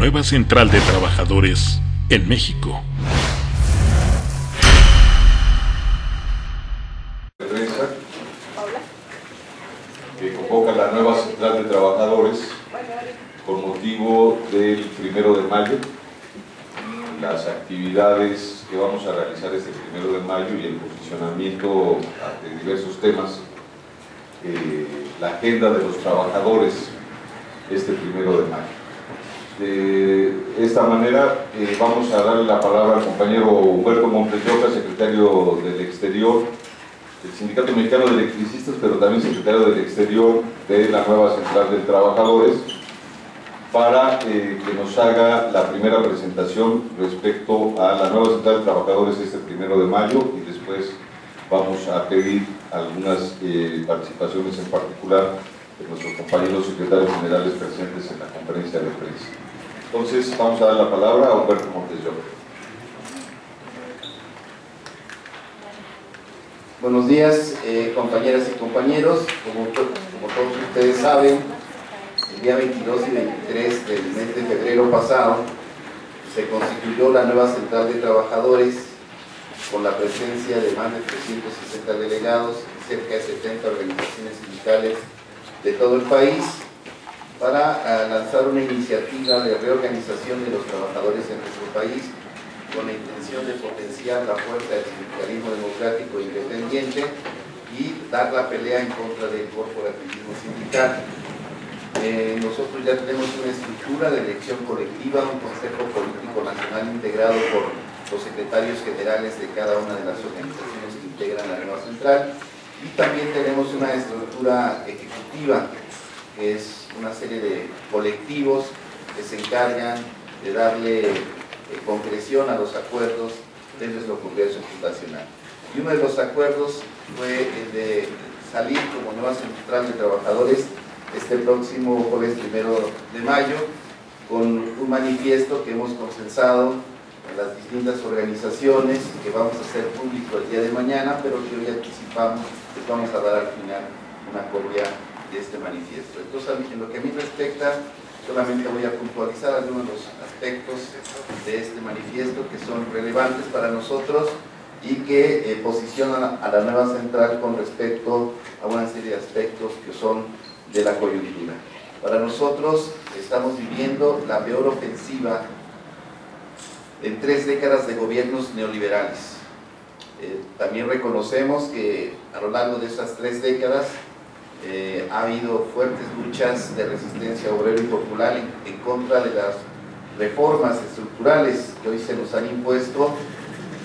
nueva central de trabajadores en México. Que convoca la nueva central de trabajadores con motivo del 1 de mayo, las actividades que vamos a realizar este 1 de mayo y el posicionamiento ante diversos temas, la agenda de los trabajadores este 1 de mayo. De esta manera vamos a darle la palabra al compañero Humberto Montes de Oca, secretario del Exterior del Sindicato Mexicano de Electricistas, pero también secretario del Exterior de la nueva Central de Trabajadores, para que nos haga la primera presentación respecto a la nueva Central de Trabajadores este 1 de mayo, y después vamos a pedir algunas participaciones en particular de nuestros compañeros secretarios generales presentes en la conferencia de prensa. Entonces vamos a dar la palabra a Humberto Montes de Oca. Buenos días, compañeras y compañeros. Como todos ustedes saben, el día 22 y 23 del mes de febrero pasado se constituyó la nueva Central de Trabajadores con la presencia de más de 360 delegados y cerca de 70 organizaciones sindicales de todo el país para lanzar una iniciativa de reorganización de los trabajadores en nuestro país con la intención de potenciar la fuerza del sindicalismo democrático e independiente y dar la pelea en contra del corporativismo sindical. Nosotros ya tenemos una estructura de elección colectiva, un consejo político nacional integrado por los secretarios generales de cada una de las organizaciones que integran la nueva central, y también tenemos una estructura ejecutiva, que es una serie de colectivos que se encargan de darle concreción a los acuerdos del nuestro Congreso Fundacional. Y uno de los acuerdos fue el de salir como nueva central de trabajadores este próximo jueves 1 de mayo con un manifiesto que hemos consensado en las distintas organizaciones, que vamos a hacer público el día de mañana, pero que hoy anticipamos, les vamos a dar al final una copia de este manifiesto. Entonces, en lo que a mí respecta, solamente voy a puntualizar algunos de los aspectos de este manifiesto que son relevantes para nosotros y que posicionan a la nueva central con respecto a una serie de aspectos que son de la coyuntura. Para nosotros estamos viviendo la peor ofensiva en 3 décadas de gobiernos neoliberales. También reconocemos que a lo largo de estas 3 décadas ha habido fuertes luchas de resistencia obrera y popular en contra de las reformas estructurales que hoy se nos han impuesto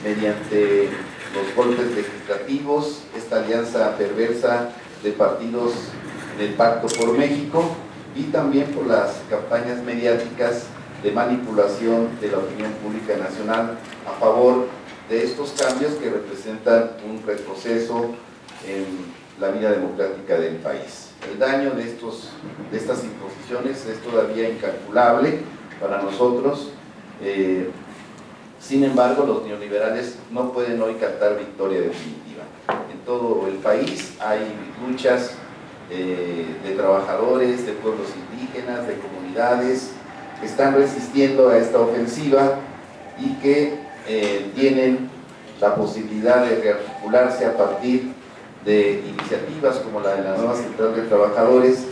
mediante los golpes legislativos, esta alianza perversa de partidos del Pacto por México, y también por las campañas mediáticas de manipulación de la opinión pública nacional a favor de estos cambios que representan un retroceso en la vida democrática del país. El daño de estas imposiciones es todavía incalculable para nosotros. Sin embargo, los neoliberales no pueden hoy cantar victoria definitiva. En todo el país hay luchas de trabajadores, de pueblos indígenas, de comunidades que están resistiendo a esta ofensiva y que tienen la posibilidad de rearticularse a partir de iniciativas como la de la nueva Central de Trabajadores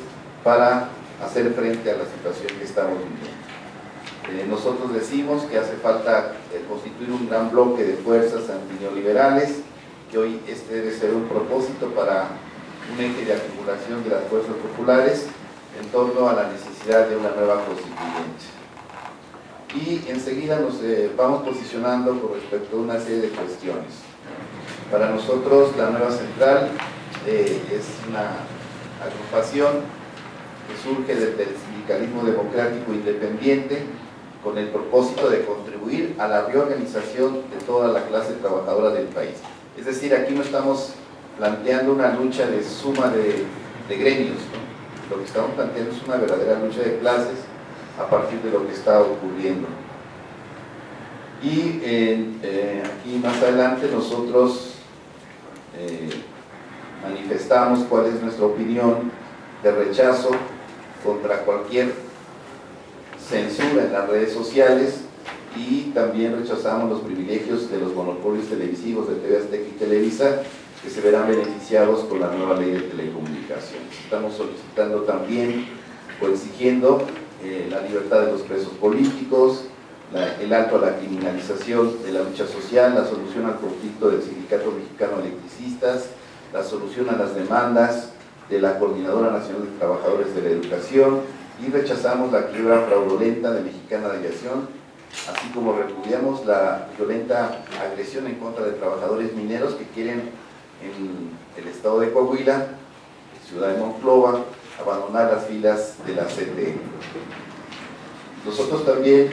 para hacer frente a la situación que estamos viviendo. Nosotros decimos que hace falta constituir un gran bloque de fuerzas antineoliberales, que hoy este debe ser un propósito para un eje de acumulación de las fuerzas populares en torno a la necesidad de una nueva constituyente. Y enseguida nos vamos posicionando con respecto a una serie de cuestiones. Para nosotros la nueva central es una agrupación que surge desde el sindicalismo democrático independiente con el propósito de contribuir a la reorganización de toda la clase trabajadora del país. Es decir, aquí no estamos planteando una lucha de suma de gremios, ¿no? Lo que estamos planteando es una verdadera lucha de clases a partir de lo que está ocurriendo. Y aquí más adelante nosotros manifestamos cuál es nuestra opinión de rechazo contra cualquier censura en las redes sociales y también rechazamos los privilegios de los monopolios televisivos de TV Azteca y Televisa, que se verán beneficiados con la nueva ley de telecomunicaciones. Estamos solicitando también o exigiendo la libertad de los presos políticos, el alto a la criminalización de la lucha social, la solución al conflicto del Sindicato Mexicano de Electricistas, la solución a las demandas de la Coordinadora Nacional de Trabajadores de la Educación, y rechazamos la quiebra fraudulenta de Mexicana de Aviación, así como repudiamos la violenta agresión en contra de trabajadores mineros que quieren en el estado de Coahuila, ciudad de Monclova, abandonar las filas de la CTE. Nosotros también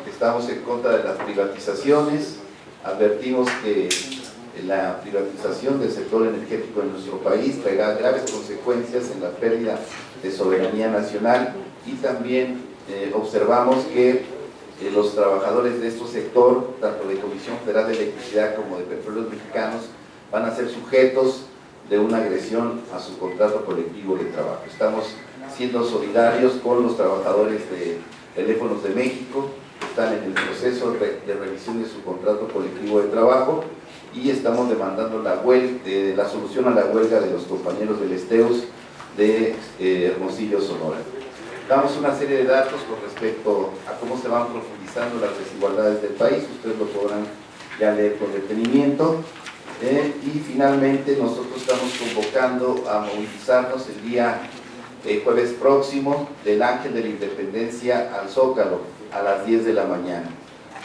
estamos en contra de las privatizaciones. Advertimos que la privatización del sector energético en nuestro país traerá graves consecuencias en la pérdida de soberanía nacional, y también observamos que los trabajadores de este sector, tanto de Comisión Federal de Electricidad como de Petróleos Mexicanos, van a ser sujetos de una agresión a su contrato colectivo de trabajo. Estamos siendo solidarios con los trabajadores de Teléfonos de México, que están en el proceso de revisión de su contrato colectivo de trabajo, y estamos demandando la solución a la huelga de los compañeros del Esteus de Hermosillo, Sonora. Damos una serie de datos con respecto a cómo se van profundizando las desigualdades del país, ustedes lo podrán ya leer con detenimiento. Y finalmente nosotros estamos convocando a movilizarnos el día jueves próximo del Ángel de la Independencia al Zócalo a las 10 de la mañana.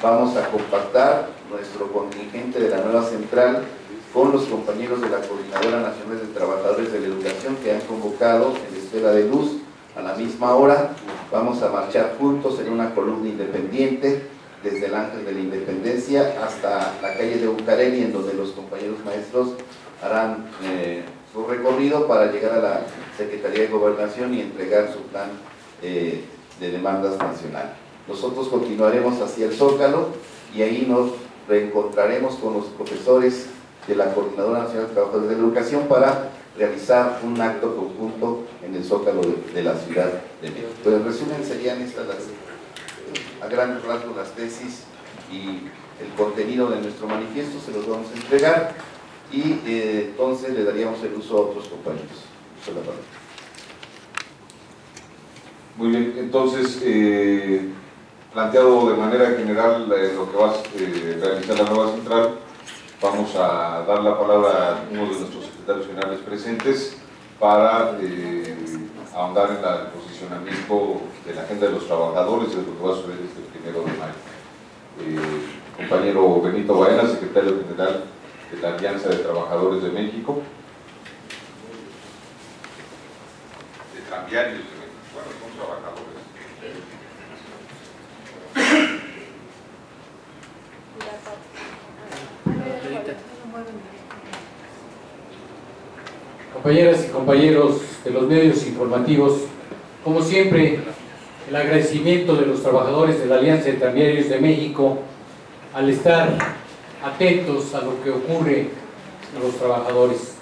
Vamos a compactar nuestro contingente de la nueva central con los compañeros de la Coordinadora Nacional de Trabajadores de la Educación, que han convocado en Estela de Luz a la misma hora. Vamos a marchar juntos en una columna independiente desde el Ángel de la Independencia hasta la calle de Bucareli, en donde los compañeros maestros harán su recorrido para llegar a la Secretaría de Gobernación y entregar su plan de demandas nacional. Nosotros continuaremos hacia el Zócalo y ahí nos reencontraremos con los profesores de la Coordinadora Nacional de Trabajadores de la Educación para realizar un acto conjunto en el Zócalo de la Ciudad de México. Pues en resumen serían estas a grandes rasgos las tesis y el contenido de nuestro manifiesto. Se los vamos a entregar y entonces le daríamos el uso a otros compañeros. Muy bien, entonces planteado de manera general lo que va a realizar la nueva central, vamos a dar la palabra a uno de nuestros secretarios generales presentes para ahondar en el posicionamiento de la agenda de los trabajadores de lo que va a suceder este 1 de mayo. Compañero Benito Baena, secretario general de la Alianza de Trabajadores de México. De Tranviarios de México, bueno, son trabajadores. Compañeras y compañeros de los medios informativos, como siempre, el agradecimiento de los trabajadores de la Alianza de Tranviarios de México al estar atentos a lo que ocurre a los trabajadores.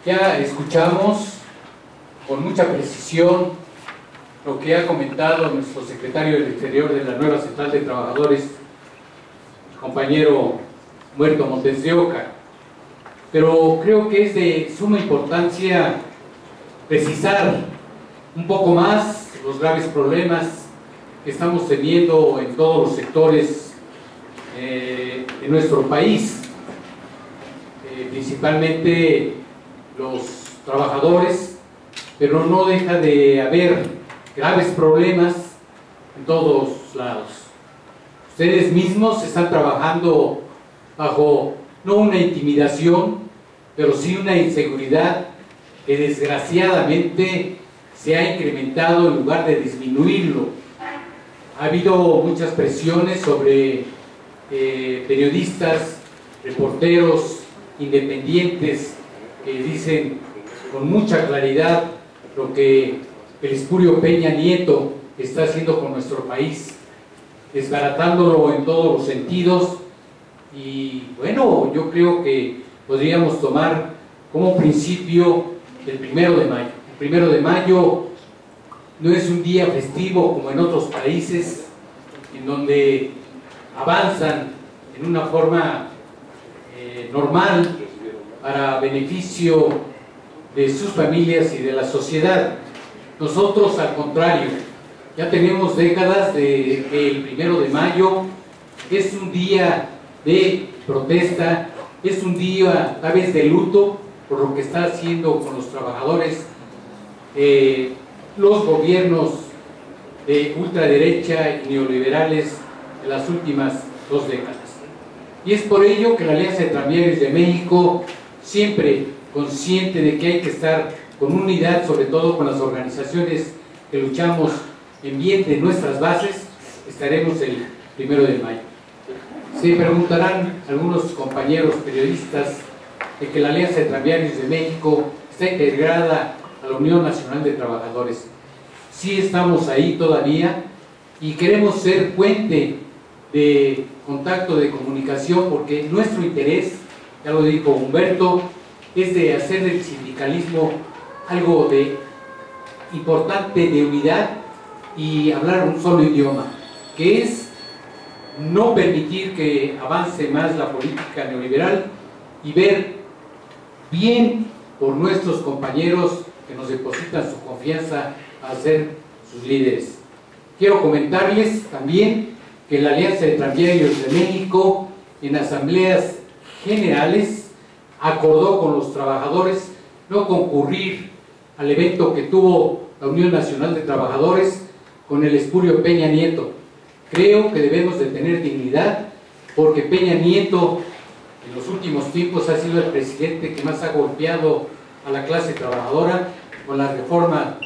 Ya escuchamos con mucha precisión lo que ha comentado nuestro secretario del Exterior de la nueva Central de Trabajadores, el compañero Muerto Montes de Oca. Pero creo que es de suma importancia precisar un poco más los graves problemas que estamos teniendo en todos los sectores de nuestro país, principalmente los trabajadores, pero no deja de haber graves problemas en todos lados. Ustedes mismos están trabajando bajo no una intimidación, pero sí una inseguridad que desgraciadamente se ha incrementado en lugar de disminuirlo. Ha habido muchas presiones sobre periodistas, reporteros independientes que dicen con mucha claridad lo que el espurio Peña Nieto está haciendo con nuestro país, desbaratándolo en todos los sentidos. Y bueno, yo creo que podríamos tomar como principio el 1 de mayo. El 1 de mayo no es un día festivo como en otros países, en donde avanzan en una forma normal para beneficio de sus familias y de la sociedad. Nosotros, al contrario, ya tenemos décadas de que el 1 de mayo es un día de protesta, es un día tal vez de luto por lo que está haciendo con los trabajadores los gobiernos de ultraderecha y neoliberales de las últimas 2 décadas. Y es por ello que la Alianza de Tranviarios de México, siempre consciente de que hay que estar con unidad, sobre todo con las organizaciones que luchamos en bien de nuestras bases, estaremos el 1 de mayo. Se preguntarán algunos compañeros periodistas de que la Alianza de Tranviarios de México está integrada a la Unión Nacional de Trabajadores. Sí estamos ahí todavía y queremos ser puente de contacto, de comunicación, porque nuestro interés, ya lo dijo Humberto, es de hacer del sindicalismo algo de importante, de unidad, y hablar un solo idioma, que es no permitir que avance más la política neoliberal y ver bien por nuestros compañeros que nos depositan su confianza a ser sus líderes. Quiero comentarles también que la Alianza de Tranviarios de México, en asambleas generales, acordó con los trabajadores no concurrir al evento que tuvo la Unión Nacional de Trabajadores con el espurio Peña Nieto. Creo que debemos de tener dignidad, porque Peña Nieto en los últimos tiempos ha sido el presidente que más ha golpeado a la clase trabajadora con la reforma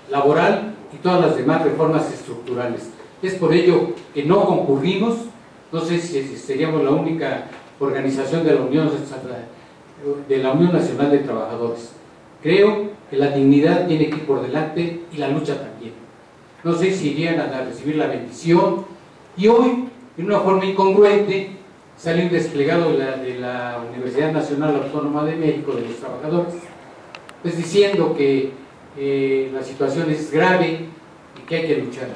laboral y todas las demás reformas estructurales. Es por ello que no concurrimos. No sé si seríamos la única organización de la Unión Nacional de Trabajadores. Creo que la dignidad tiene que ir por delante y la lucha también. No sé si irían a recibir la bendición, y hoy, en una forma incongruente, sale un desplegado de la Universidad Nacional Autónoma de México de los Trabajadores, pues diciendo que la situación es grave y que hay que luchar.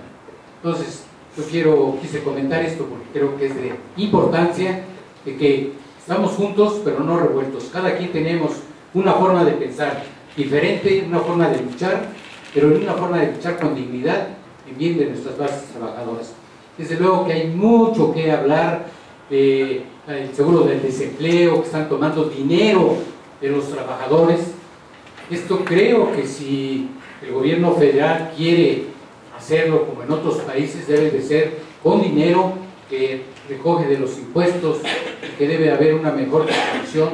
Entonces, yo quise comentar esto porque creo que es de importancia, de que estamos juntos pero no revueltos. Cada quien tenemos una forma de pensar diferente, una forma de luchar, pero una forma de luchar con dignidad en bien de nuestras bases trabajadoras. Desde luego que hay mucho que hablar del seguro del desempleo, que están tomando dinero de los trabajadores. Esto creo que si el gobierno federal quiere hacerlo como en otros países, debe de ser con dinero que recoge de los impuestos, que debe haber una mejor distribución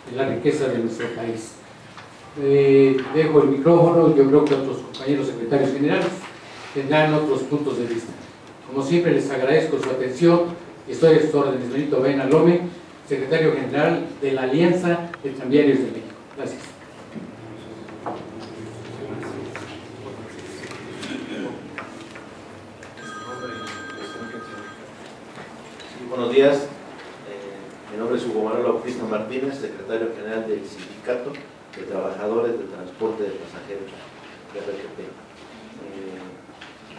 de la riqueza de nuestro país. Dejo el micrófono. Yo creo que otros compañeros secretarios generales tendrán otros puntos de vista. Como siempre, les agradezco su atención y estoy a sus órdenes. Benito Baena Lome, secretario general de la Alianza de Tranviarios de México. Gracias. Buenos días, mi nombre es Hugo Manuel Bautista Martínez, secretario general del Sindicato de Trabajadores del Transporte de Pasajeros de RTP.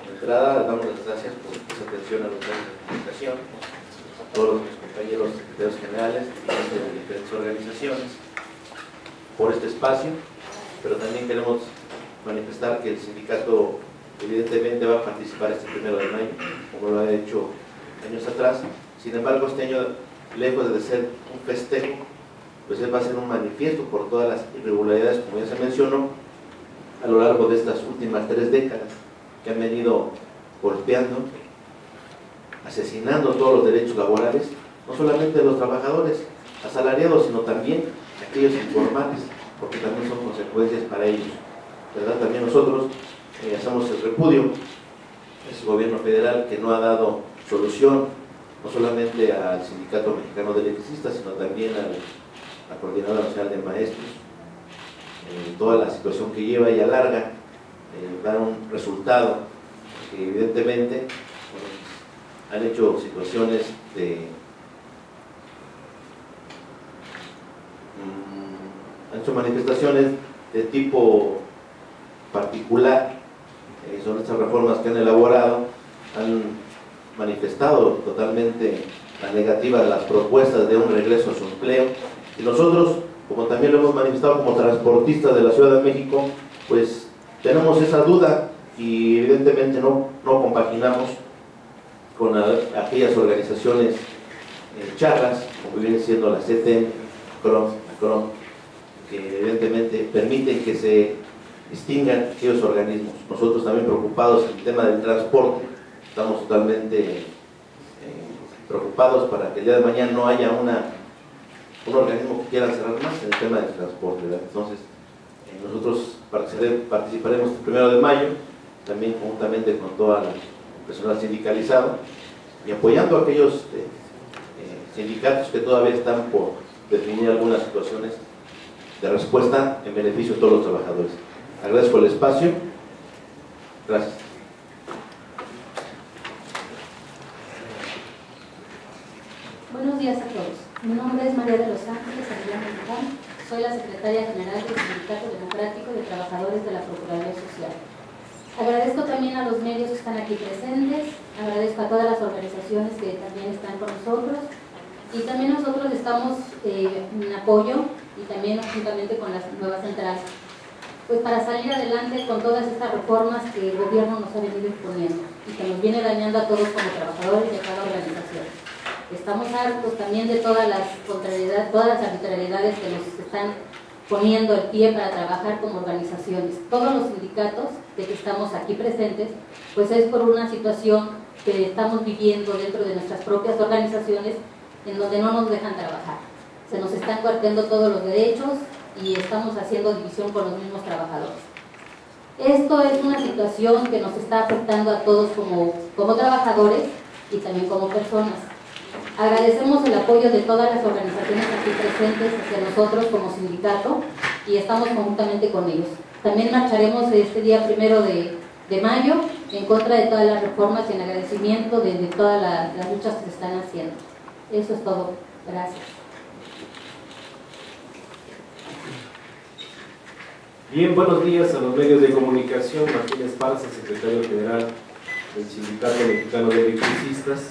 De entrada, damos las gracias por su atención a los medios de comunicación, a todos los compañeros secretarios generales y de diferentes organizaciones, por este espacio, pero también queremos manifestar que el sindicato evidentemente va a participar este 1 de mayo, como lo ha hecho años atrás. Sin embargo, este año, lejos de ser un festejo, pues va a ser un manifiesto por todas las irregularidades, como ya se mencionó, a lo largo de estas últimas 3 décadas, que han venido golpeando, asesinando todos los derechos laborales, no solamente de los trabajadores asalariados, sino también aquellos informales, porque también son consecuencias para ellos, ¿verdad? También nosotros hacemos el repudio a ese gobierno federal que no ha dado solución no solamente al Sindicato Mexicano de Electricistas, sino también a la Coordinadora Nacional de Maestros. Toda la situación que lleva y alarga da un resultado que evidentemente han hecho situaciones han hecho manifestaciones de tipo particular sobre estas reformas que han elaborado, han manifestado totalmente la negativa de las propuestas de un regreso a su empleo, y nosotros, como también lo hemos manifestado como transportistas de la Ciudad de México, pues tenemos esa duda y evidentemente no compaginamos con aquellas organizaciones charras, como viene siendo la CTM, CROM, que evidentemente permiten que se distingan aquellos organismos. Nosotros también preocupados en el tema del transporte, estamos totalmente preocupados para que el día de mañana no haya un organismo que quiera cerrar más en el tema del transporte, ¿verdad? Entonces, nosotros participaremos el 1 de mayo, también conjuntamente con toda la personal sindicalizado, y apoyando a aquellos sindicatos que todavía están por definir algunas situaciones de respuesta en beneficio de todos los trabajadores. Agradezco el espacio. Gracias. Buenos días a todos. Mi nombre es María de los Ángeles Aguilar Mexicano. Soy la secretaria general del Sindicato Democrático de Trabajadores de la Procuraduría Social. Agradezco también a los medios que están aquí presentes, agradezco a todas las organizaciones que también están con nosotros, y también nosotros estamos en apoyo y también juntamente con las nuevas centrales, pues para salir adelante con todas estas reformas que el gobierno nos ha venido imponiendo y que nos viene dañando a todos como trabajadores de cada organización. Estamos hartos también de todas las contrariedades, todas las arbitrariedades que nos están poniendo el pie para trabajar como organizaciones. Todos los sindicatos de que estamos aquí presentes, pues es por una situación que estamos viviendo dentro de nuestras propias organizaciones, en donde no nos dejan trabajar. Se nos están coartando todos los derechos y estamos haciendo división con los mismos trabajadores. Esto es una situación que nos está afectando a todos como trabajadores y también como personas. Agradecemos el apoyo de todas las organizaciones aquí presentes hacia nosotros como sindicato y estamos conjuntamente con ellos. También marcharemos este día 1 de mayo en contra de todas las reformas y en agradecimiento de todas las luchas que se están haciendo. Eso es todo. Gracias. Bien, buenos días a los medios de comunicación. Martín Esparza, secretario general del Sindicato Mexicano de Electricistas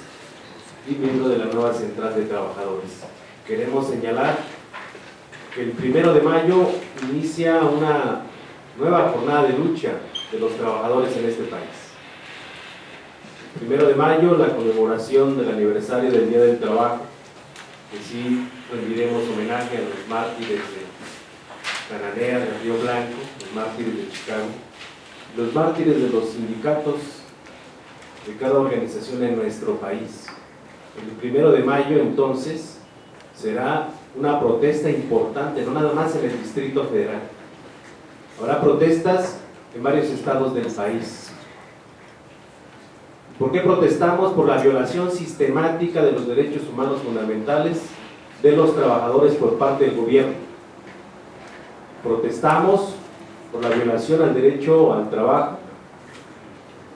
y miembro de la nueva Central de Trabajadores. Queremos señalar que el 1 de mayo inicia una nueva jornada de lucha de los trabajadores en este país. El 1 de mayo, la conmemoración del aniversario del Día del Trabajo, que sí rendiremos homenaje a los mártires de Cananea, de Río Blanco, los mártires de Chicago, los mártires de los sindicatos de cada organización en nuestro país. El 1 de mayo, entonces, será una protesta importante, no nada más en el Distrito Federal. Habrá protestas en varios estados del país. ¿Por qué protestamos? Por la violación sistemática de los derechos humanos fundamentales de los trabajadores por parte del gobierno. Protestamos por la violación al derecho al trabajo,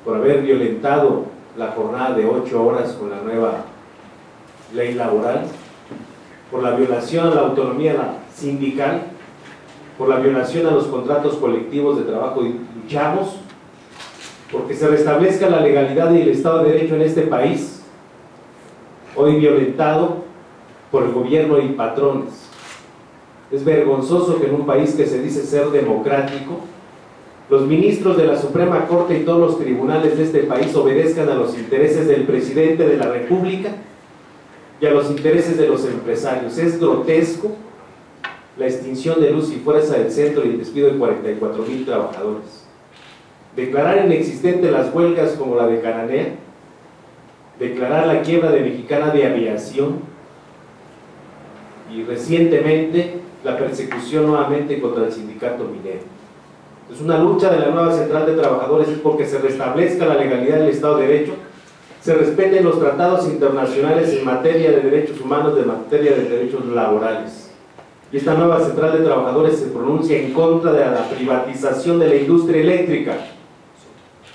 por haber violentado la jornada de 8 horas con la nueva ley laboral, por la violación a la autonomía sindical, por la violación a los contratos colectivos de trabajo. Y luchamos porque se restablezca la legalidad y el Estado de Derecho en este país, hoy violentado por el gobierno y patrones. Es vergonzoso que en un país que se dice ser democrático, los ministros de la Suprema Corte y todos los tribunales de este país obedezcan a los intereses del presidente de la República y a los intereses de los empresarios. Es grotesco la extinción de luz y fuerza del centro y el despido de 44,000 trabajadores. Declarar inexistentes las huelgas como la de Cananea, declarar la quiebra de Mexicana de Aviación y recientemente la persecución nuevamente contra el sindicato minero. Es una lucha de la nueva Central de Trabajadores, es porque se restablezca la legalidad del Estado de Derecho, se respeten los tratados internacionales en materia de derechos humanos, de materia de derechos laborales. Y esta nueva Central de Trabajadores se pronuncia en contra de la privatización de la industria eléctrica.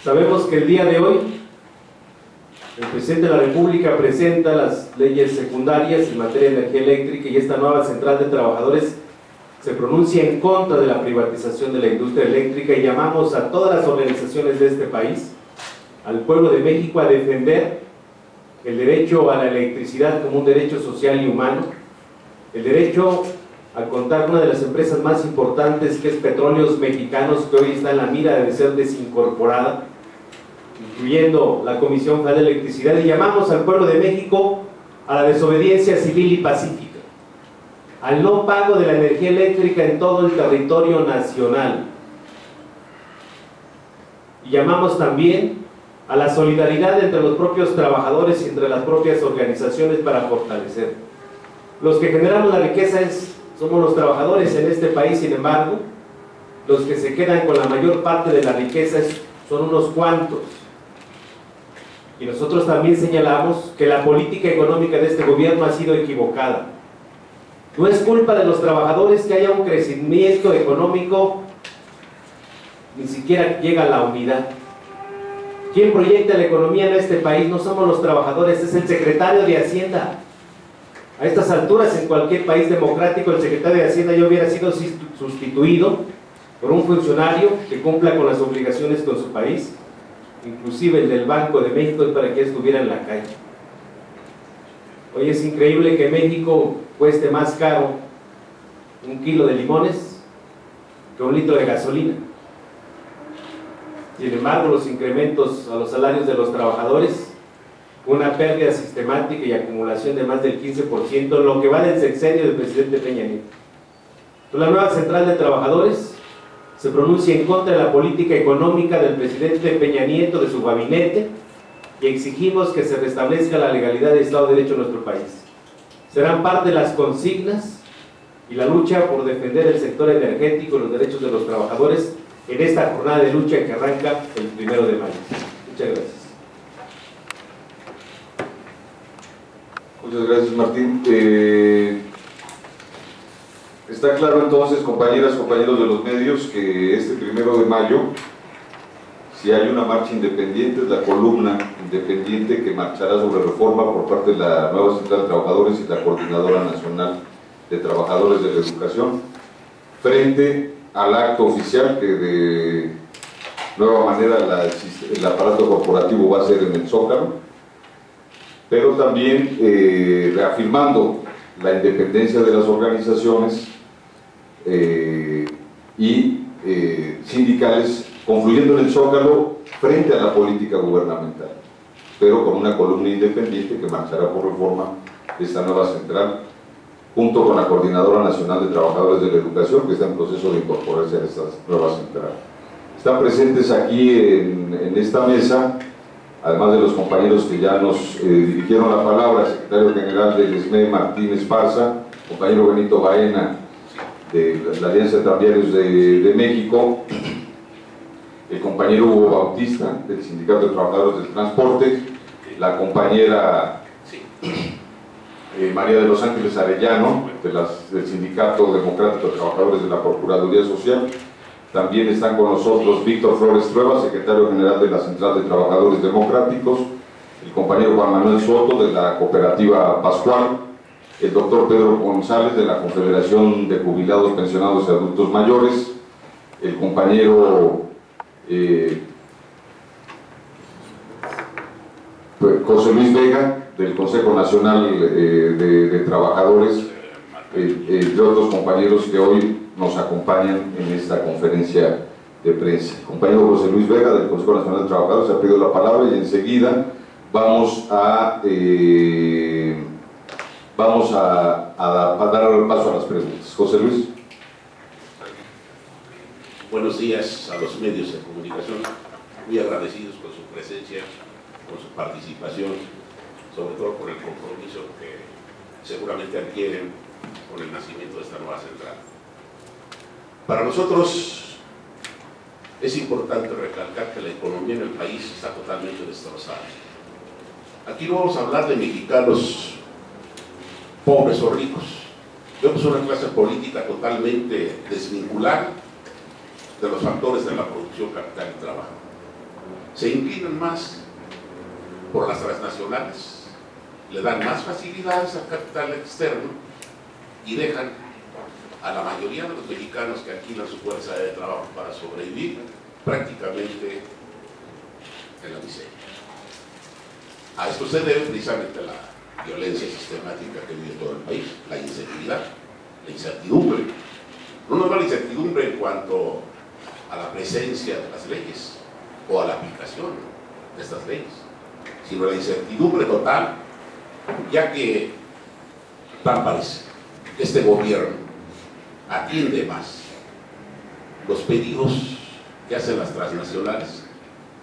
Sabemos que el día de hoy el presidente de la República presenta las leyes secundarias en materia de energía eléctrica y esta nueva Central de Trabajadores se pronuncia en contra de la privatización de la industria eléctrica y llamamos a todas las organizaciones de este país, al pueblo de México, a defender el derecho a la electricidad como un derecho social y humano, el derecho a contar con una de las empresas más importantes, que es Petróleos Mexicanos, que hoy está en la mira de ser desincorporada, incluyendo la Comisión Federal de Electricidad, y llamamos al pueblo de México a la desobediencia civil y pacífica, al no pago de la energía eléctrica en todo el territorio nacional. Y llamamos también a la solidaridad entre los propios trabajadores y entre las propias organizaciones para fortalecer. Los que generamos la riqueza somos los trabajadores en este país, sin embargo, los que se quedan con la mayor parte de la riqueza son unos cuantos. Y nosotros también señalamos que la política económica de este gobierno ha sido equivocada. No es culpa de los trabajadores que haya un crecimiento económico, ni siquiera llega a la unidad. ¿Quién proyecta la economía en este país? No somos los trabajadores, es el secretario de Hacienda. A estas alturas, en cualquier país democrático, el secretario de Hacienda ya hubiera sido sustituido por un funcionario que cumpla con las obligaciones con su país, inclusive el del Banco de México, para que estuviera en la calle. Hoy es increíble que México cueste más caro un kilo de limones que un litro de gasolina. Sin embargo, los incrementos a los salarios de los trabajadores, una pérdida sistemática y acumulación de más del 15% en lo que va del sexenio del presidente Peña Nieto. La nueva central de trabajadores se pronuncia en contra de la política económica del presidente Peña Nieto, de su gabinete, y exigimos que se restablezca la legalidad y Estado de Derecho en nuestro país. Serán parte de las consignas y la lucha por defender el sector energético y los derechos de los trabajadores en esta jornada de lucha que arranca el 1 de mayo. Muchas gracias. Muchas gracias, Martín. Está claro entonces, compañeras, compañeros de los medios, que este 1 de mayo, si hay una marcha independiente, es la columna independiente que marchará sobre reforma por parte de la nueva Central de Trabajadores y la Coordinadora Nacional de Trabajadores de la Educación, frente al acto oficial que de nueva manera el aparato corporativo va a ser en el Zócalo, pero también reafirmando la independencia de las organizaciones y sindicales, confluyendo en el Zócalo frente a la política gubernamental, pero con una columna independiente que marchará por reforma de esta nueva central, junto con la Coordinadora Nacional de Trabajadores de la Educación, que está en proceso de incorporarse a esta nueva central. Están presentes aquí en esta mesa, además de los compañeros que ya nos dirigieron la palabra, el secretario general del SME, Martín Esparza, compañero Benito Baena, de la Alianza de Tranviarios de México, el compañero Hugo Bautista, del Sindicato de Trabajadores del Transporte, la compañera María de los Ángeles Arellano, del Sindicato Democrático de Trabajadores de la Procuraduría Social. También están con nosotros Víctor Flores Trueba, secretario general de la Central de Trabajadores Democráticos, el compañero Juan Manuel Soto, de la Cooperativa Pascual, el doctor Pedro González, de la Confederación de Jubilados, Pensionados y Adultos Mayores, el compañero José Luis Vega, del Consejo Nacional de Trabajadores, y otros compañeros que hoy nos acompañan en esta conferencia de prensa. El compañero José Luis Vega, del Consejo Nacional de Trabajadores, ha pedido la palabra y enseguida vamos a dar paso a las preguntas. José Luis. Buenos días a los medios de comunicación, muy agradecidos con su presencia, con su participación, sobre todo por el compromiso que seguramente adquieren con el nacimiento de esta nueva central. Para nosotros es importante recalcar que la economía en el país está totalmente destrozada. Aquí no vamos a hablar de mexicanos pobres o ricos, vemos una clase política totalmente desvinculada de los factores de la producción, capital y trabajo. Se inclinan más por las transnacionales, le dan más facilidades al capital externo y dejan a la mayoría de los mexicanos que alquilan su fuerza de trabajo para sobrevivir prácticamente en la miseria. A esto se debe precisamente la violencia sistemática que vive todo el país, la inseguridad, la incertidumbre. No la incertidumbre en cuanto a la presencia de las leyes o a la aplicación de estas leyes, sino la incertidumbre total, ya que tal parece que este gobierno atiende más los pedidos que hacen las transnacionales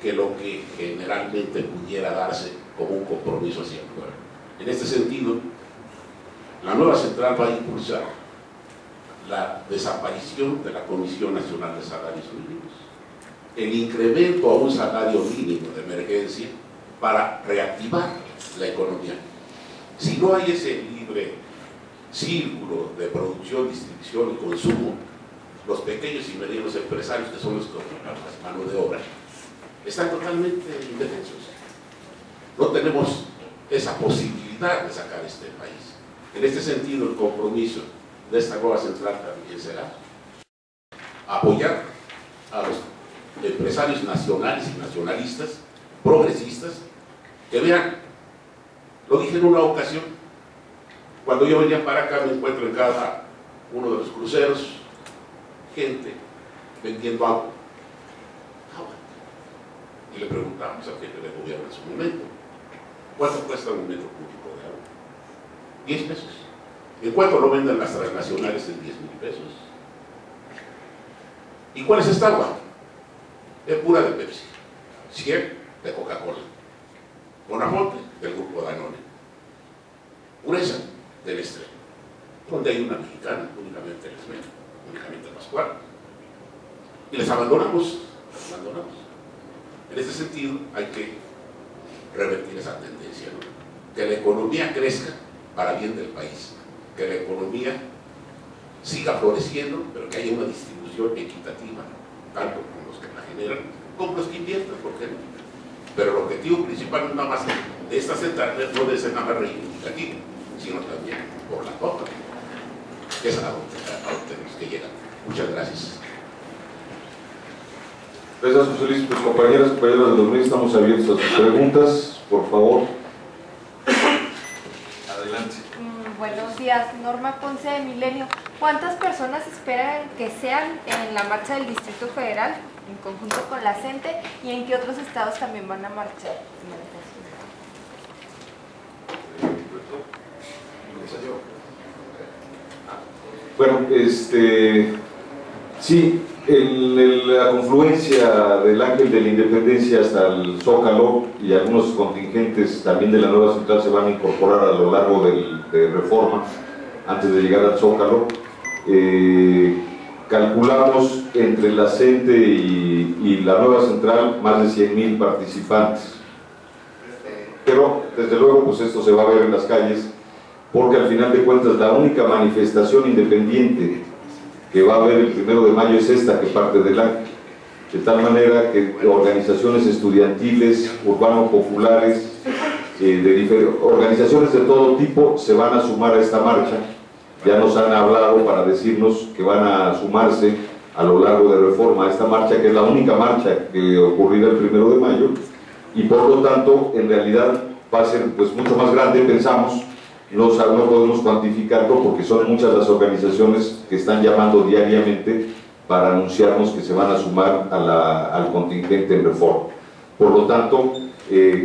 que lo que generalmente pudiera darse como un compromiso hacia el pueblo. En este sentido, la nueva central va a impulsar la desaparición de la Comisión Nacional de Salarios Mínimos, el incremento a un salario mínimo de emergencia para reactivar la economía. Si no hay ese libre círculo de producción, distribución y consumo, los pequeños y medianos empresarios, que son los que ocupan las manos de obra, están totalmente indefensos. No tenemos esa posibilidad de sacar este país. En este sentido, el compromiso de esta nueva central también será apoyar a los empresarios nacionales y nacionalistas, progresistas, que vean, lo dije en una ocasión, cuando yo venía para acá me encuentro en cada uno de los cruceros gente vendiendo agua. Y le preguntamos al jefe de gobierno en su momento, ¿cuánto cuesta un metro cúbico de agua? 10 pesos. ¿En cuánto lo venden las transnacionales? En 10,000 pesos. ¿Y cuál es esta agua? Es pura de Pepsi, 100 de Coca-Cola, Bonafonte del grupo Danone, Pureza del Estrella, donde hay una mexicana, únicamente únicamente Pascual, y les abandonamos. En este sentido hay que revertir esa tendencia, ¿no? Que la economía crezca para bien del país, que la economía siga floreciendo, pero que haya una distribución equitativa, tanto con los que la generan como los que invierten, ¿por qué no? Pero el objetivo principal nada más de esta central no debe ser nada más reivindicativo, sino también por la toma, que es a donde tenemos que llegar. Muchas gracias. Gracias, José Luis. Pues compañeras, compañeros de los medios, estamos abiertos a sus preguntas, por favor. Adelante. Buenos días, Norma Ponce de Milenio. ¿Cuántas personas esperan que sean en la marcha del Distrito Federal, en conjunto con la CENTE, y en qué otros estados también van a marchar? Bueno, sí, la confluencia del Ángel de la Independencia hasta el Zócalo y algunos contingentes también de la nueva central se van a incorporar a lo largo de Reforma antes de llegar al Zócalo. Calculamos entre la CENTE y la nueva central más de 100,000 participantes, pero desde luego pues esto se va a ver en las calles, porque al final de cuentas la única manifestación independiente que va a haber el 1 de mayo es esta que parte del Ángel, de tal manera que organizaciones estudiantiles, urbano-populares, organizaciones de todo tipo se van a sumar a esta marcha. Ya nos han hablado para decirnos que van a sumarse a lo largo de Reforma a esta marcha, que es la única marcha que ocurrirá el 1 de mayo, y por lo tanto en realidad va a ser pues mucho más grande, pensamos. No podemos cuantificarlo porque son muchas las organizaciones que están llamando diariamente para anunciarnos que se van a sumar al contingente en Reforma. Por lo tanto,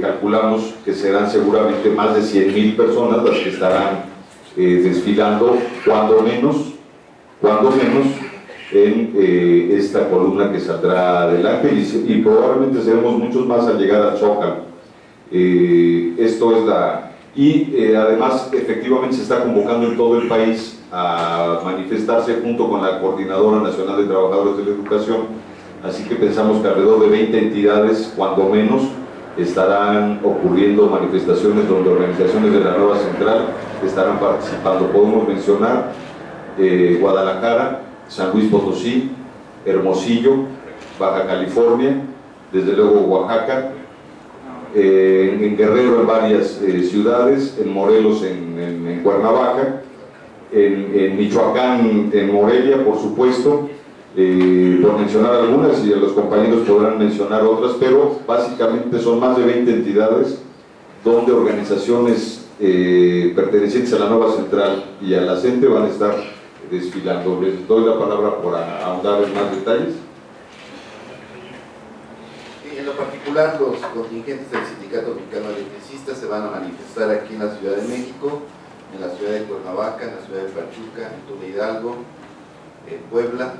calculamos que serán seguramente más de 100,000 personas las que estarán desfilando, cuando menos en esta columna que saldrá del Ángel, y probablemente seremos muchos más al llegar al Zócalo. Esto es y además efectivamente se está convocando en todo el país a manifestarse junto con la Coordinadora Nacional de Trabajadores de la Educación, así que pensamos que alrededor de 20 entidades, cuando menos, estarán ocurriendo manifestaciones donde organizaciones de la nueva central estarán participando. Podemos mencionar Guadalajara, San Luis Potosí, Hermosillo, Baja California, desde luego Oaxaca, en Guerrero en varias ciudades, en Morelos, en Cuernavaca, en Michoacán, en Morelia, por supuesto, por mencionar algunas, y los compañeros podrán mencionar otras, pero básicamente son más de 20 entidades donde organizaciones pertenecientes a la nueva central y a la CENTE van a estar desfilando. Les doy la palabra por ahondar en más detalles. En lo particular, los contingentes del Sindicato Mexicano de Electricistas se van a manifestar aquí en la Ciudad de México, en la ciudad de Cuernavaca, en la ciudad de Pachuca, en Tula Hidalgo, en Puebla,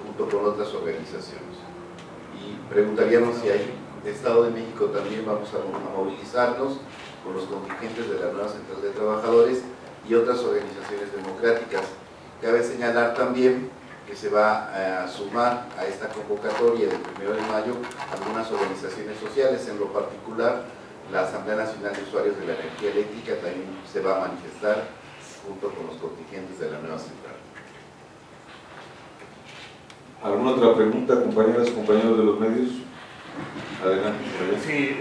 junto con otras organizaciones. Y preguntaríamos si hay Estado de México también. Vamos a movilizarnos con los contingentes de la nueva Central de Trabajadores y otras organizaciones democráticas. Cabe señalar también que se va a sumar a esta convocatoria del 1 de mayo algunas organizaciones sociales, en lo particular la Asamblea Nacional de Usuarios de la Energía Eléctrica también se va a manifestar junto con los contingentes de la nueva central. ¿Alguna otra pregunta, compañeras, compañeros de los medios? Adelante. Sí,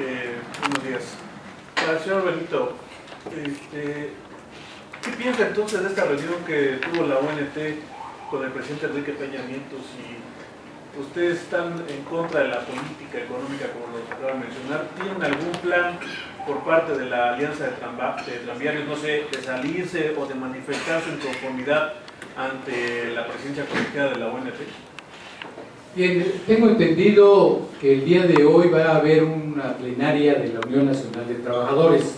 buenos días. Al señor Benito, ¿qué piensa entonces de esta reunión que tuvo la ONT con el presidente Enrique Peña Nieto? Si ustedes están en contra de la política económica, como lo acaban de mencionar, ¿tienen algún plan por parte de la Alianza de Tranviarios, no sé, de salirse o de manifestar su inconformidad ante la presidencia colegiada de la ONT? Bien, tengo entendido que el día de hoy va a haber una plenaria de la Unión Nacional de Trabajadores,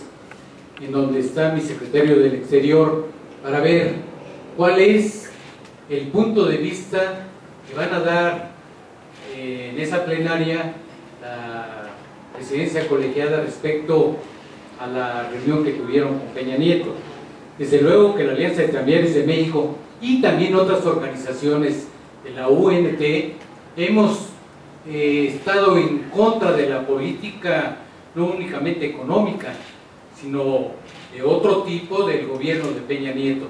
en donde está mi secretario del Exterior, para ver cuál es el punto de vista que van a dar en esa plenaria la presidencia colegiada respecto a la reunión que tuvieron con Peña Nieto. Desde luego que la Alianza de Tranviarios de México y también otras organizaciones de la UNT hemos estado en contra de la política no únicamente económica, sino de otro tipo del gobierno de Peña Nieto.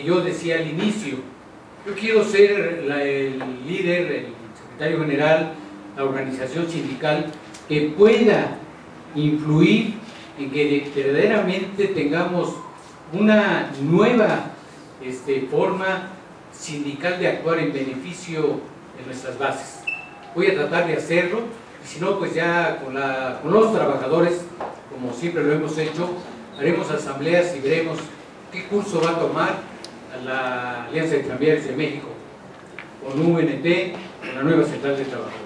Yo decía al inicio, yo quiero ser el líder, el secretario general, la organización sindical que pueda influir en que verdaderamente tengamos una nueva forma sindical de actuar en beneficio de nuestras bases. Voy a tratar de hacerlo, y si no, pues ya con los trabajadores, como siempre lo hemos hecho, haremos asambleas y veremos qué curso va a tomar la Alianza de Tranviarios de México, con UNT, con la nueva Central de Trabajadores.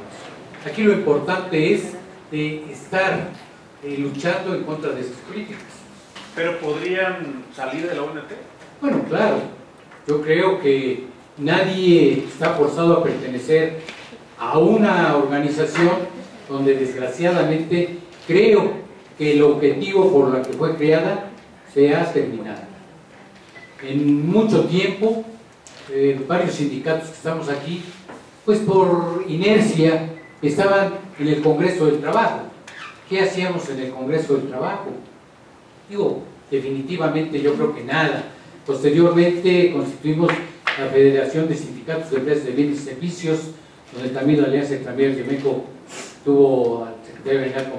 Aquí lo importante es estar luchando en contra de esas políticas. ¿Pero podrían salir de la ONT? Bueno, claro. Yo creo que nadie está forzado a pertenecer a una organización donde desgraciadamente creo que el objetivo por el que fue creada se ha terminado. En mucho tiempo, varios sindicatos que estamos aquí, pues por inercia, estaban en el Congreso del Trabajo. ¿Qué hacíamos en el Congreso del Trabajo? Digo, definitivamente yo creo que nada. Posteriormente constituimos la Federación de Sindicatos de Empresas de Bienes y Servicios, donde también la Alianza de Tranviarios de México tuvo al secretario general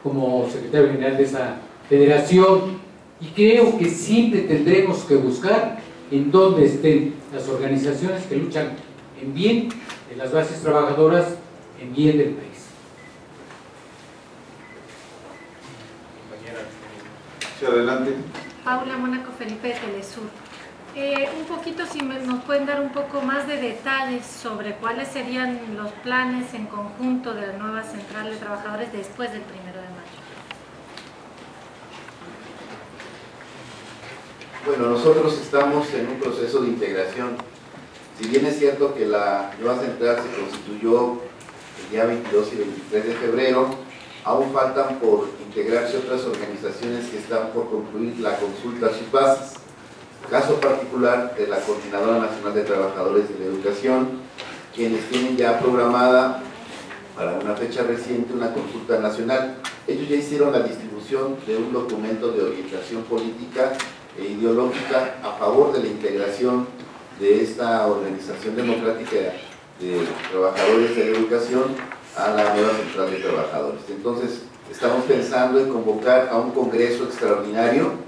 como secretario general de esa federación, y creo que siempre tendremos que buscar en dónde estén las organizaciones que luchan en bien de las bases trabajadoras, en bien del país. Sí, adelante. Paula Mónaco Felipe de Telesur. Un poquito, si nos pueden dar un poco más de detalles sobre cuáles serían los planes en conjunto de la nueva Central de Trabajadores después del 1 de mayo. Bueno, nosotros estamos en un proceso de integración. Si bien es cierto que la nueva central se constituyó el día 22 y 23 de febrero, aún faltan por integrarse otras organizaciones que están por concluir la consulta a sus bases. Caso particular de la Coordinadora Nacional de Trabajadores de la Educación, quienes tienen ya programada para una fecha reciente una consulta nacional. Ellos ya hicieron la distribución de un documento de orientación política e ideológica a favor de la integración de esta organización democrática de trabajadores de la educación a la nueva Central de Trabajadores. Entonces, estamos pensando en convocar a un congreso extraordinario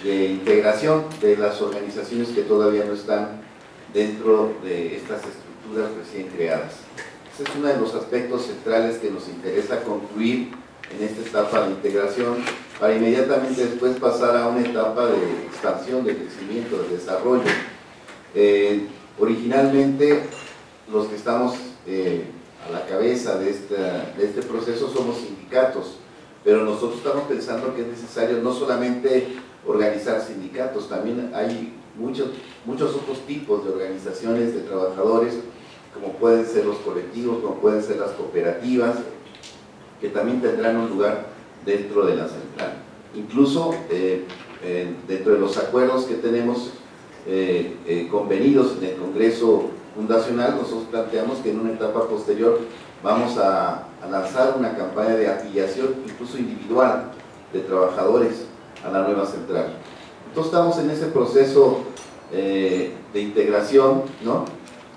de integración de las organizaciones que todavía no están dentro de estas estructuras recién creadas. Ese es uno de los aspectos centrales que nos interesa concluir en esta etapa de integración, para inmediatamente después pasar a una etapa de expansión, de crecimiento, de desarrollo. Originalmente, los que estamos a la cabeza de este proceso somos sindicatos, pero nosotros estamos pensando que es necesario no solamente organizar sindicatos, también hay muchos otros tipos de organizaciones de trabajadores, como pueden ser los colectivos, como pueden ser las cooperativas, que también tendrán un lugar dentro de la central. Incluso dentro de los acuerdos que tenemos convenidos en el Congreso Fundacional, nosotros planteamos que en una etapa posterior vamos a lanzar una campaña de afiliación, incluso individual, de trabajadores a la nueva central. Entonces estamos en ese proceso de integración, ¿no?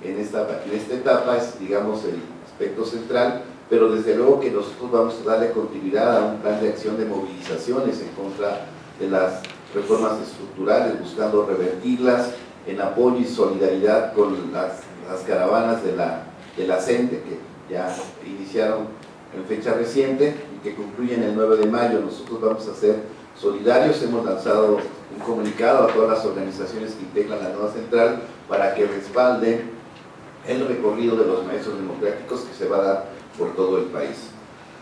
En esta etapa es, digamos, el aspecto central, pero desde luego que nosotros vamos a darle continuidad a un plan de acción de movilizaciones en contra de las reformas estructurales, buscando revertirlas en apoyo y solidaridad con las caravanas de la CENTE, que ya iniciaron en fecha reciente y que concluyen el 9 de mayo. Nosotros vamos a ser solidarios, hemos lanzado un comunicado a todas las organizaciones que integran la nueva central para que respalden el recorrido de los maestros democráticos que se va a dar por todo el país.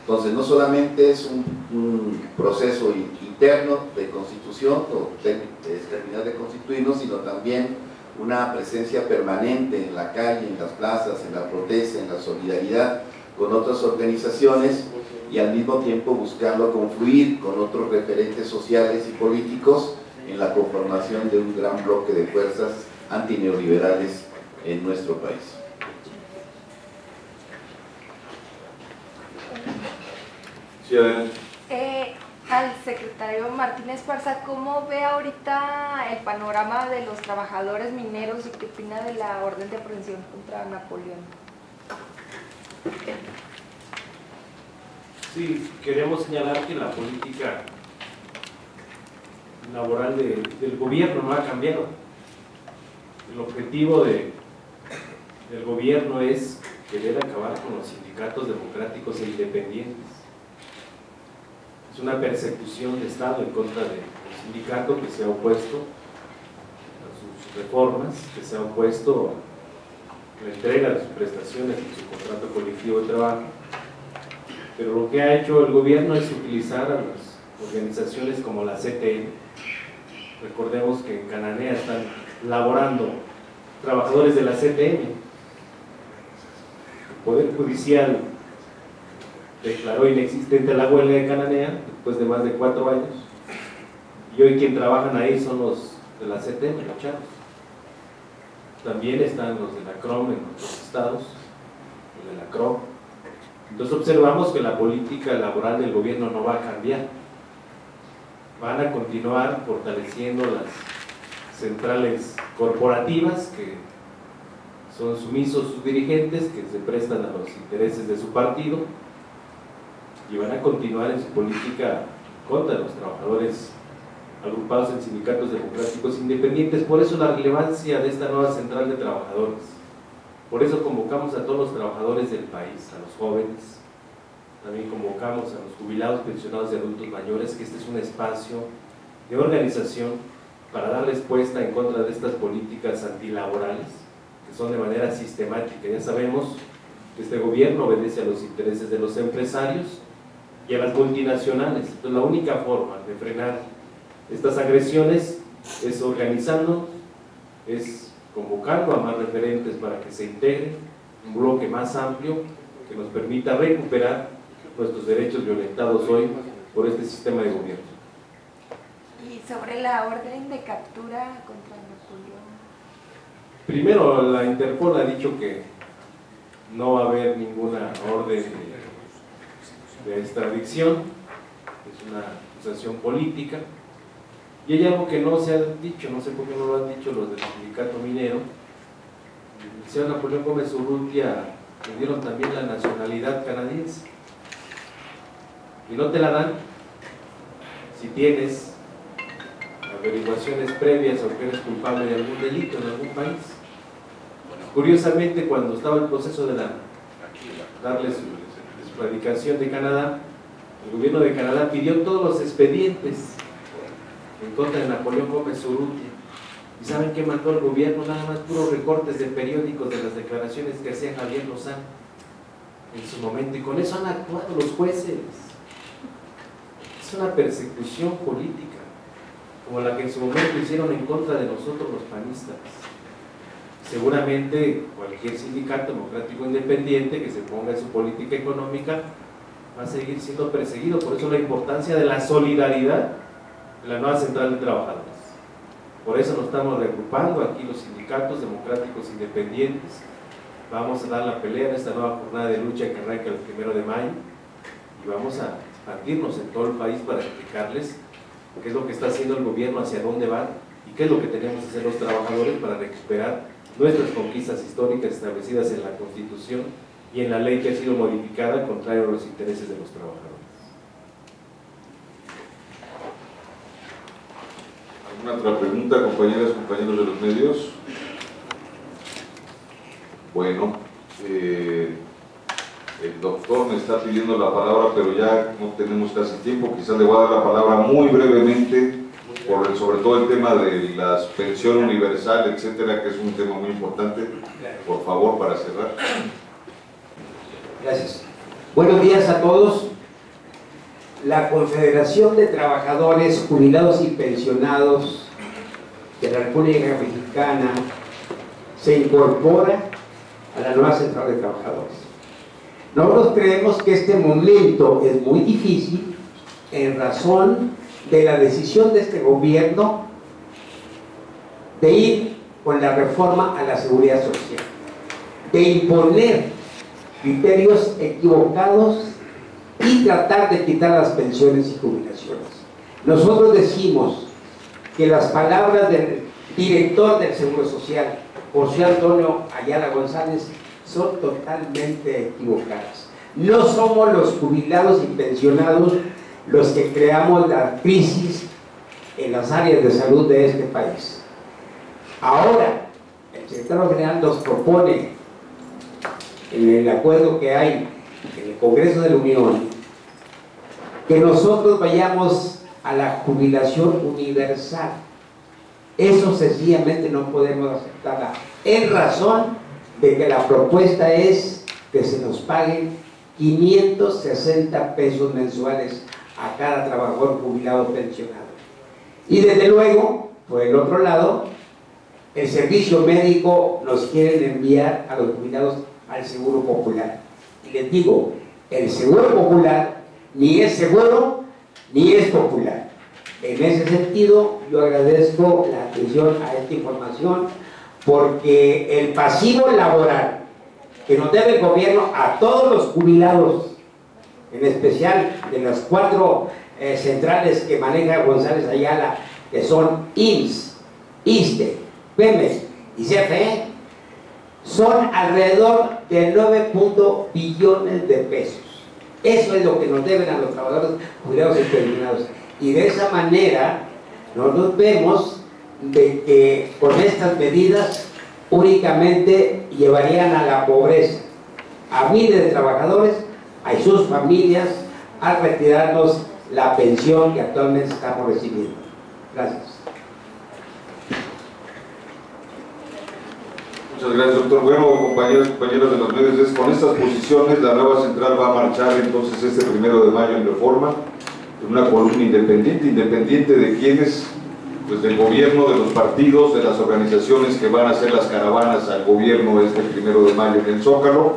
Entonces, no solamente es un proceso interno de constitución o de terminar de constituirnos, sino también una presencia permanente en la calle, en las plazas, en la protesta, en la solidaridad con otras organizaciones, y al mismo tiempo buscando confluir con otros referentes sociales y políticos en la conformación de un gran bloque de fuerzas antineoliberales en nuestro país. Sí, adelante. Al secretario Martínez Esparza, ¿cómo ve ahorita el panorama de los trabajadores mineros y qué opina de la orden de aprehensión contra Napoleón? Sí, queremos señalar que la política laboral del gobierno no ha cambiado. El objetivo del gobierno es querer acabar con los sindicatos democráticos e independientes. Es una persecución de Estado en contra del sindicato que se ha opuesto a sus reformas, que se ha opuesto a la entrega de sus prestaciones en su contrato colectivo de trabajo. Pero lo que ha hecho el gobierno es utilizar a las organizaciones como la CTM. Recordemos que en Cananea están laborando trabajadores de la CTM. El Poder Judicial declaró inexistente la huelga de Cananea después de más de 4 años, y hoy quien trabajan ahí son los de la CTM, los chavos. También están los de la CROM en otros estados, los de la CROM. Entonces observamos que la política laboral del gobierno no va a cambiar. Van a continuar fortaleciendo las centrales corporativas que son sumisos sus dirigentes, que se prestan a los intereses de su partido, y van a continuar en su política contra los trabajadores agrupados en sindicatos democráticos independientes. Por eso la relevancia de esta nueva central de trabajadores. Por eso convocamos a todos los trabajadores del país, a los jóvenes, también convocamos a los jubilados, pensionados y adultos mayores, que este es un espacio de organización para dar respuesta en contra de estas políticas antilaborales, que son de manera sistemática. Ya sabemos que este gobierno obedece a los intereses de los empresarios y a las multinacionales. Entonces la única forma de frenar estas agresiones es organizando, es convocando a más referentes para que se integre un bloque más amplio que nos permita recuperar nuestros derechos violentados hoy por este sistema de gobierno. Y sobre la orden de captura contra Napoleón. Primero, la Interpol ha dicho que no va a haber ninguna orden de extradición, es una acusación política, y hay algo que no se ha dicho, no sé por qué no lo han dicho los del sindicato minero. El señor Napoleón Gómez Urrutia le dieron también la nacionalidad canadiense, y no te la dan si tienes averiguaciones previas o que eres culpable de algún delito en algún país. Curiosamente, cuando estaba el proceso de darle su radicación de Canadá, el gobierno de Canadá pidió todos los expedientes en contra de Napoleón Gómez Urrutia. ¿Y saben qué mandó el gobierno? Nada más puros recortes de periódicos de las declaraciones que hacía Javier Lozano en su momento, y con eso han actuado los jueces. Es una persecución política, como la que en su momento hicieron en contra de nosotros los panistas. Seguramente cualquier sindicato democrático independiente que se ponga en su política económica va a seguir siendo perseguido. Por eso la importancia de la solidaridad de la nueva central de trabajadores. Por eso nos estamos reagrupando aquí los sindicatos democráticos independientes. Vamos a dar la pelea en esta nueva jornada de lucha que arranca el 1 de mayo, y vamos a expandirnos en todo el país para explicarles qué es lo que está haciendo el gobierno, hacia dónde va y qué es lo que tenemos que hacer los trabajadores para recuperar nuestras conquistas históricas establecidas en la Constitución y en la ley que ha sido modificada contrario a los intereses de los trabajadores. ¿Alguna otra pregunta, compañeras, compañeros de los medios? Bueno, el doctor me está pidiendo la palabra, pero ya no tenemos casi tiempo. Quizás le voy a dar la palabra muy brevemente, sobre todo el tema de la pensión universal, etcétera, que es un tema muy importante. Por favor, para cerrar. Gracias. Buenos días a todos. La Confederación de Trabajadores Jubilados y Pensionados de la República Mexicana se incorpora a la nueva central de trabajadores. Nosotros creemos que este momento es muy difícil en razón de la decisión de este gobierno de ir con la reforma a la seguridad social, de imponer criterios equivocados y tratar de quitar las pensiones y jubilaciones. Nosotros decimos que las palabras del director del Seguro Social, José Antonio Ayala González, son totalmente equivocadas. No somos los jubilados y pensionados los que creamos la crisis en las áreas de salud de este país. Ahora, el secretario general nos propone, en el acuerdo que hay en el Congreso de la Unión, que nosotros vayamos a la jubilación universal. Eso sencillamente no podemos aceptarla, en razón de que la propuesta es que se nos paguen 560 pesos mensuales a cada trabajador jubilado o pensionado. Y desde luego, por el otro lado, el servicio médico nos quieren enviar a los jubilados al Seguro Popular. Y les digo, el Seguro Popular ni es seguro ni es popular. En ese sentido, yo agradezco la atención a esta información, porque el pasivo laboral que nos debe el gobierno a todos los jubilados, en especial de las 4 centrales que maneja González Ayala, que son IMSS, ISSSTE, PEMEX y CFE, son alrededor de 9 billones de pesos. Eso es lo que nos deben a los trabajadores jubilados y pensionados. Y de esa manera nosotros vemos de que con estas medidas únicamente llevarían a la pobreza a miles de trabajadores, a sus familias, al retirarnos la pensión que actualmente estamos recibiendo. Gracias. Muchas gracias, doctor. Bueno, compañeros y compañeras de los medios, con estas posiciones la nueva central va a marchar entonces este 1 de mayo en Reforma, en una columna independiente de quienes, pues del gobierno, de los partidos, de las organizaciones que van a hacer las caravanas al gobierno este 1 de mayo en el Zócalo,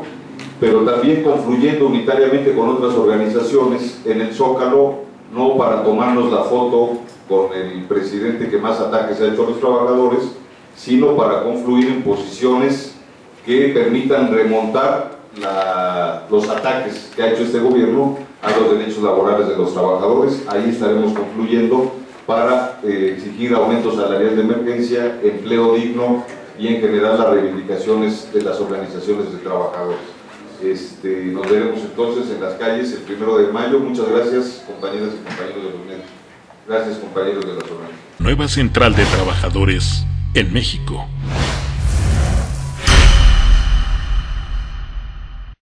pero también confluyendo unitariamente con otras organizaciones en el Zócalo, no para tomarnos la foto con el presidente que más ataques ha hecho a los trabajadores, sino para confluir en posiciones que permitan remontar los ataques que ha hecho este gobierno a los derechos laborales de los trabajadores. Ahí estaremos confluyendo para exigir aumentos salariales de emergencia, empleo digno y en general las reivindicaciones de las organizaciones de trabajadores. Nos veremos entonces en las calles el 1 de mayo. Muchas gracias, compañeras y compañeros de los medios. Gracias, compañeros de la zona. Nueva Central de Trabajadores en México.